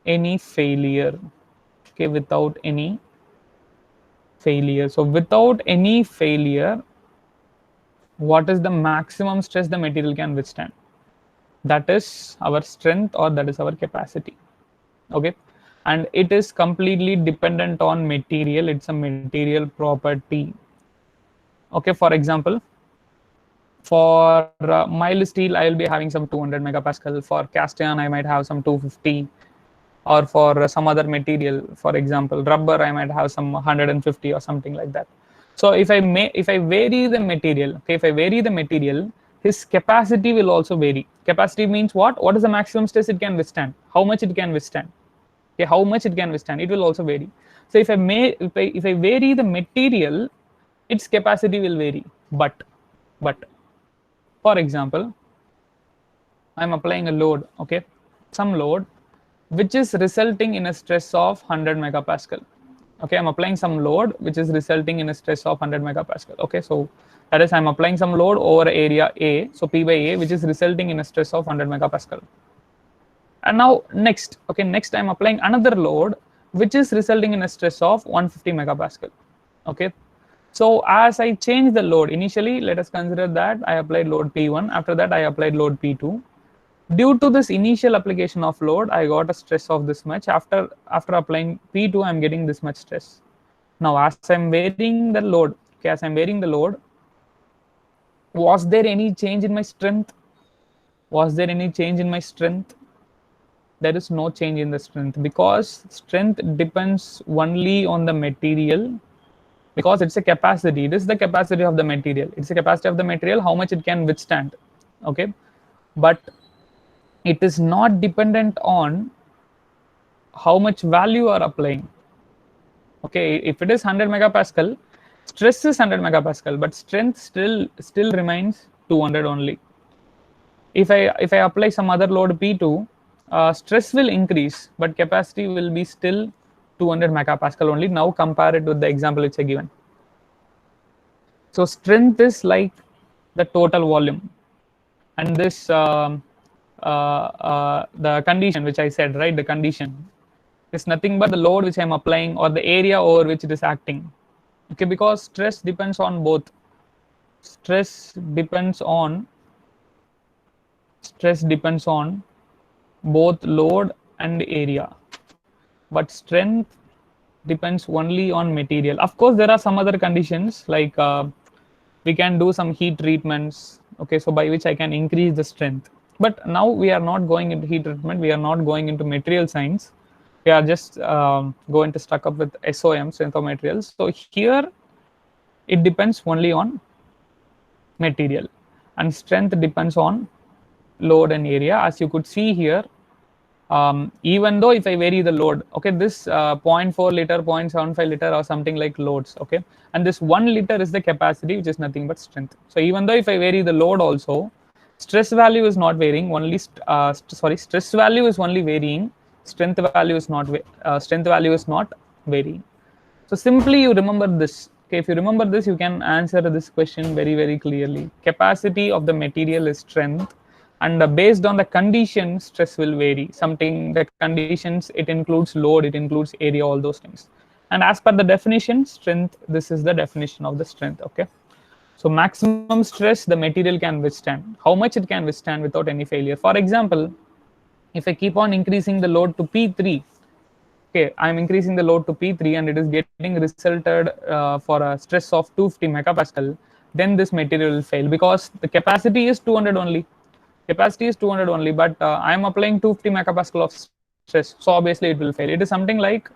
any failure. Okay, without any failure. So without any failure, what is the maximum stress the material can withstand? That is our strength, or that is our capacity. Okay, and it is completely dependent on material. It's a material property. Okay, for example, for mild steel I will be having some 200 megapascal. For cast iron I might have some 250, or for some other material, for example rubber, I might have some 150 or something like that. So if I vary the material, okay, if I vary the material, his capacity will also vary. Capacity means what is the maximum stress it can withstand, how much it can withstand. Okay, how much it can withstand, it will also vary. So if I vary the material, its capacity will vary. But for example, I'm applying a load, okay, some load which is resulting in a stress of 100 megapascal. Okay, I'm applying some load which is resulting in a stress of 100 megapascal. Okay, so that is, I'm applying some load over area A, so P by A, which is resulting in a stress of 100 megapascal. And now next, okay, next I'm applying another load which is resulting in a stress of 150 megapascal. Okay, so as I change the load, initially let us consider that I applied load P1, after that I applied load P2. Due to this initial application of load, I got a stress of this much. After applying P2, I'm getting this much stress. Now as I'm varying the load, okay, as I'm varying the load, was there any change in my strength? Was there any change in my strength? There is no change in the strength, because strength depends only on the material, because it's a capacity. This is the capacity of the material. It's the capacity of the material, how much it can withstand. Okay, but it is not dependent on how much value you are applying. Okay, if it is 100 megapascal, stress is 100 megapascal, but strength still remains 200 only. If I apply some other load P2, stress will increase, but capacity will be still 200 megapascal only. Now compare it with the example which I given. So strength is like the total volume, and this the condition which I said, right? The condition is nothing but the load which I'm applying, or the area over which it is acting. Okay, because stress depends on both. Stress depends on both load and area, but strength depends only on material. Of course, there are some other conditions, like we can do some heat treatments, okay, so by which I can increase the strength. But now we are not going into heat treatment, we are not going into material science, we are just going to stuck up with SOM, strength of materials. So here it depends only on material, and strength depends on load and area. As you could see here, even though if I vary the load, okay, this 0.4 liter, 0.75 liter or something like loads, okay, and this 1 liter is the capacity, which is nothing but strength. So even though if I vary the load also, stress value is not varying, only stress value is only varying, strength value is not varying. So simply you remember this. Okay, if you remember this, you can answer this question very clearly. Capacity of the material is strength, and based on the conditions, stress will vary. Something, the conditions, it includes load, it includes area, all those things. And as per the definition, strength, this is the definition of the strength. Okay, so maximum stress the material can withstand, how much it can withstand without any failure. For example, if I keep on increasing the load to P3, okay, I'm increasing the load to P3 and it is getting resulted for a stress of 250 megapascal, then this material will fail, because the capacity is 200 only. capacity is 200 only, but I am applying 250 megapascal of stress, so obviously it will fail. It is something like,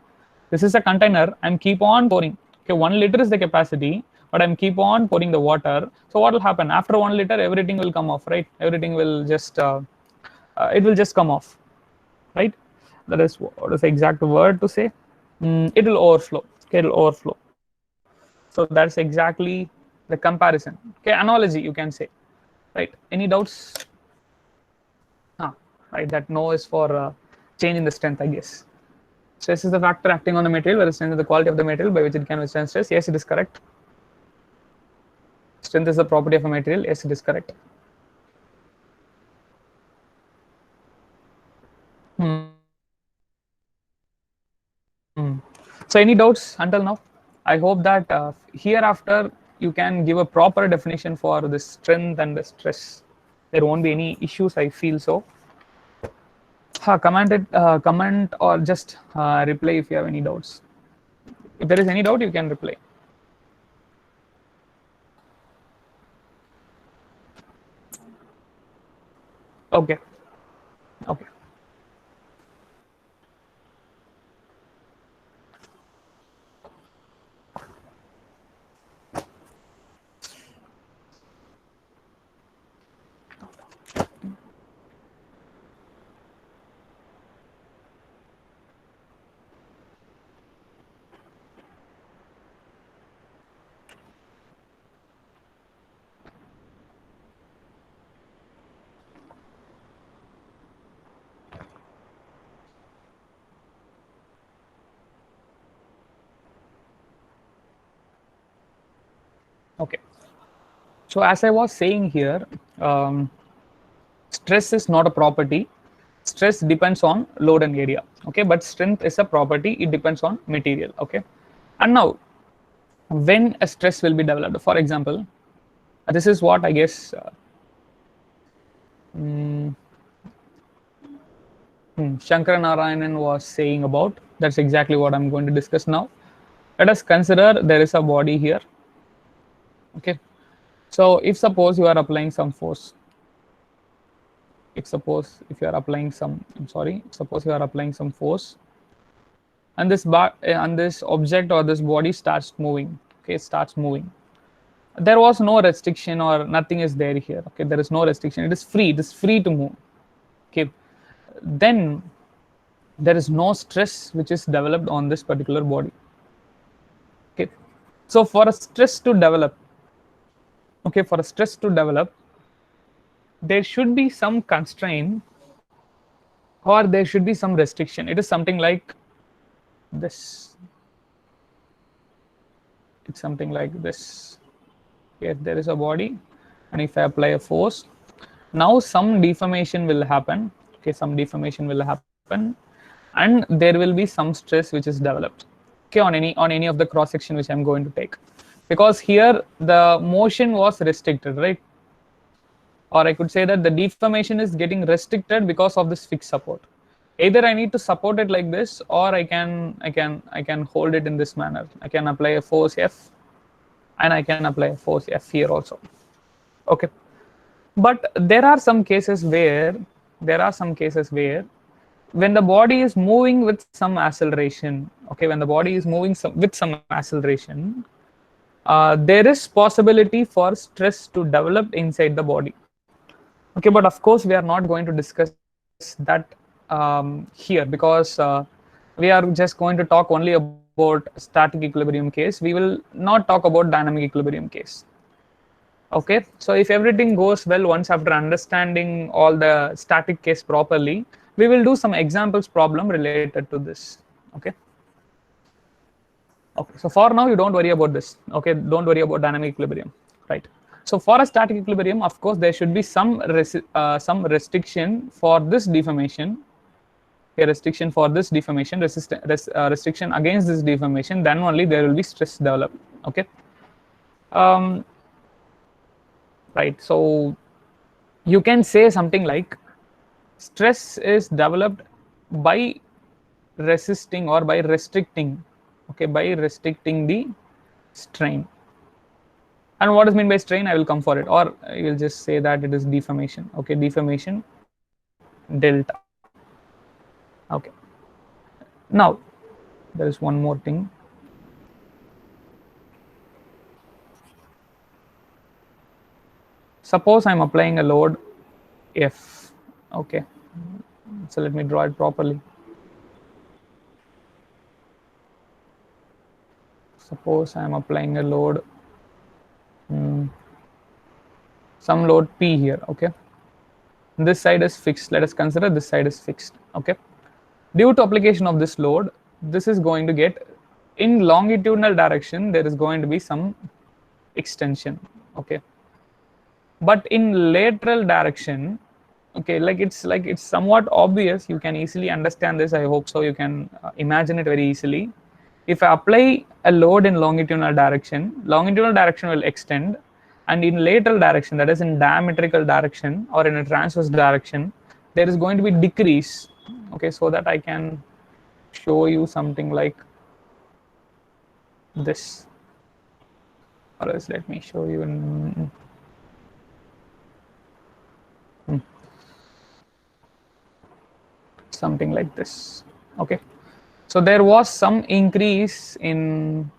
this is a container, I'm keep on pouring. Okay, 1 liter is the capacity, but I'm keep on pouring the water. So what will happen after 1 liter? Everything will come off, right? Everything will just it will just come off, right? That is what is the exact word to say. It will overflow. Okay, it will overflow. So that's exactly the comparison. Okay, analogy you can say, right? Any doubts? Right. That no is for change in the strength, I guess. Stress is the factor acting on the material, whereas strength is the quality of the material by which it can withstand stress. Yes, it is correct. Strength is the property of a material. Yes, it is correct. Hmm. So, any doubts until now? I hope that hereafter you can give a proper definition for the strength and the stress. There won't be any issues. I feel so. Comment or just reply if you have any doubts. If there is any doubt, you can reply. Okay. Okay. Okay. So as I was saying here, um, stress is not a property. Stress depends on load and area. Okay, but strength is a property. It depends on material. Okay, and now when a stress will be developed, for example, this is what I guess mm, Shankara Narayanan was saying about. That's exactly what I'm going to discuss now. Let us consider there is a body here. Okay, so if suppose you are applying some force, if you are applying some, I'm sorry, suppose you are applying some force, and this object or this body starts moving. Okay, it starts moving. There was no restriction or nothing is there here. Okay, there is no restriction. It is free. It is free to move. Okay, then there is no stress which is developed on this particular body. Okay, so for a stress to develop, there should be some constraint or there should be some restriction. It is something like this. It's something like this. If there is a body and if I apply a force, now some deformation will happen. Okay, some deformation will happen, and there will be some stress which is developed. Okay, on any of the cross section which I'm going to take, because here the motion was restricted, right? Or I could say that the deformation is getting restricted because of this fixed support. Either I need to support it like this, or I can hold it in this manner. I can apply a force F, and I can apply a force F here also. Okay, but there are some cases where when the body is moving with some acceleration, okay, when the body is moving with some acceleration, there is possibility for stress to develop inside the body. Okay, but of course we are not going to discuss that here, because we are just going to talk only about static equilibrium case. We will not talk about dynamic equilibrium case. Okay, so if everything goes well, once after understanding all the static case properly, we will do some examples problem related to this. Okay. Okay, so for now you don't worry about this. Okay, don't worry about dynamic equilibrium, right? So for a static equilibrium, of course there should be some restriction for this deformation, a restriction for this deformation, restriction against this deformation, then only there will be stress developed. Okay, um, right? So you can say something like stress is developed by resisting or by restricting, okay, by restricting the strain. And what is meant by strain, I will come for it, or I will just say that it is deformation. Okay, deformation delta. Okay, now there is one more thing. Suppose I'm applying a load F. Okay, so let me draw it properly. Suppose I'm applying a load, some load P here. Okay, this side is fixed. Let us consider this side is fixed. Okay, due to application of this load, this is going to get, in longitudinal direction there is going to be some extension. Okay, but in lateral direction, okay, like it's somewhat obvious, you can easily understand this, I hope so, you can imagine it very easily. If I apply a load in longitudinal direction will extend, and in lateral direction, that is in diametrical direction or in a transverse direction, there is going to be decrease. Okay, so that I can show you something like this, or else let me show you in something like this. Okay, so there was some increase in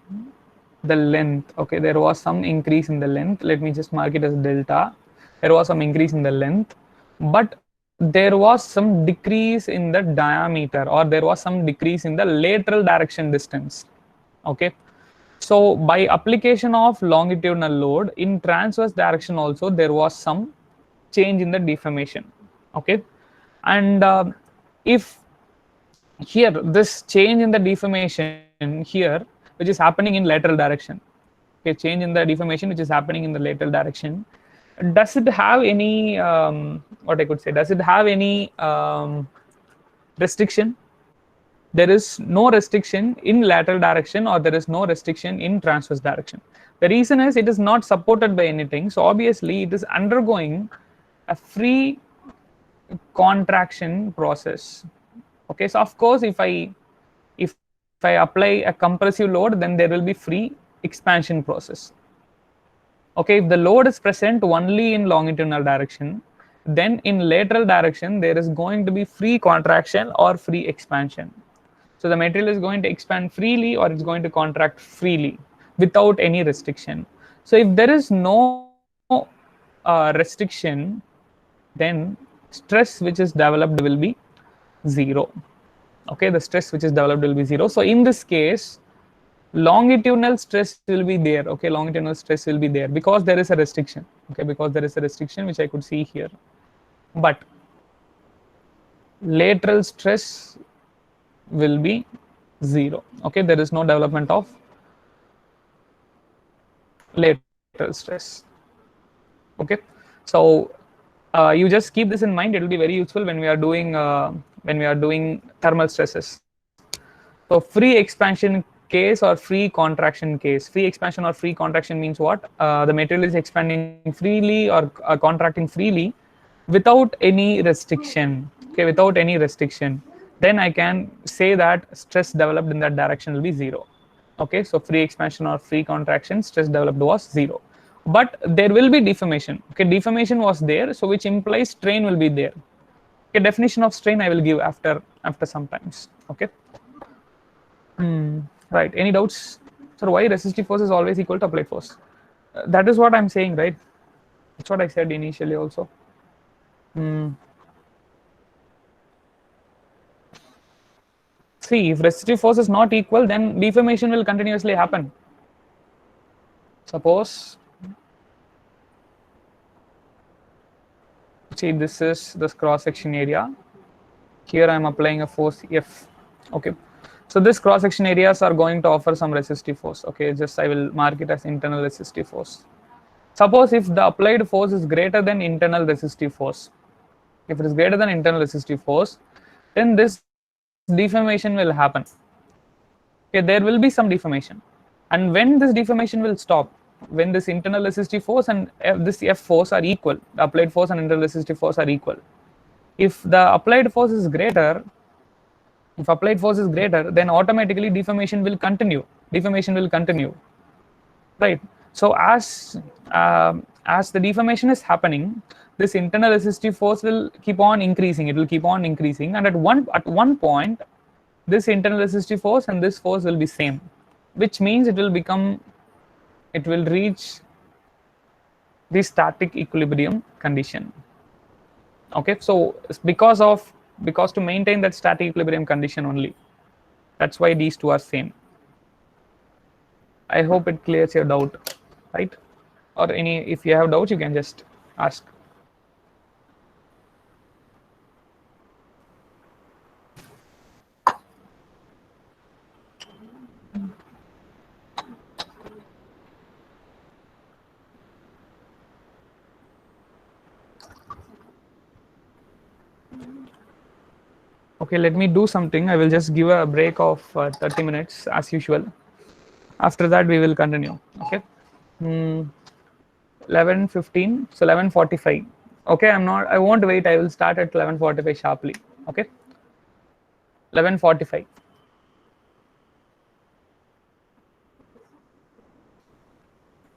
the length. Okay, there was some increase in the length, let me just mark it as delta. There was some increase in the length, but there was some decrease in the diameter, or there was some decrease in the lateral direction distance. Okay, so by application of longitudinal load in transverse direction also there was some change in the deformation. Okay, and if here this change in the deformation here, which is happening in lateral direction, okay, change in the deformation which is happening in the lateral direction, does it have any what I could say, does it have any restriction? There is no restriction in lateral direction, or there is no restriction in transverse direction. The reason is it is not supported by anything, so obviously it is undergoing a free contraction process. Okay, so of course if I apply a compressive load, then there will be free expansion process. Okay, if the load is present only in longitudinal direction, then in lateral direction there is going to be free contraction or free expansion. So the material is going to expand freely, or it's going to contract freely without any restriction. So if there is no restriction, then stress which is developed will be zero. Okay, the stress which is developed will be zero. So in this case, longitudinal stress will be there. Okay, longitudinal stress will be there because there is a restriction. Okay, because there is a restriction which I could see here. But lateral stress will be zero. Okay, there is no development of lateral stress. Okay, so you just keep this in mind. It will be very useful when we are doing thermal stresses. So free expansion case or free contraction case. Free expansion or free contraction means what? The material is expanding freely or contracting freely without any restriction. Okay, without any restriction, then I can say that stress developed in that direction will be zero. Okay, so free expansion or free contraction, stress developed was zero. But there will be deformation. Okay, deformation was there, so which implies strain will be there. Okay, definition of strain I will give after some times. Okay. Right. Any doubts? So why resistive force is always equal to applied force? That is what I'm saying, right? That's what I said initially also. See, if resistive force is not equal, then deformation will continuously happen. Suppose, see, this is this cross section area. Here I am applying a force F. Okay, so this cross section areas are going to offer some resistive force. Okay, just I will mark it as internal resistive force. Suppose if the applied force is greater than internal resistive force, if it is greater than internal resistive force, then this deformation will happen. Okay, there will be some deformation, and when this deformation will stop, when this internal resistive force and this F force are equal, the applied force and internal resistive force are equal. If the applied force is greater, then automatically deformation will continue. Right. So as the deformation is happening, this internal resistive force will keep on increasing. It will keep on increasing, and at one point, this internal resistive force and this force will be same, which means it will reach the static equilibrium condition. Okay, so because to maintain that static equilibrium condition only, that's why these two are same. I hope it clears your doubt, right? Or any, if you have doubts, you can just ask. Okay, let me do something. I will just give a break of 30 minutes as usual. After that, we will continue. Okay. 11:15, so 11:45. Okay, I won't wait. I will start at 11:45 sharply. Okay. 11:45.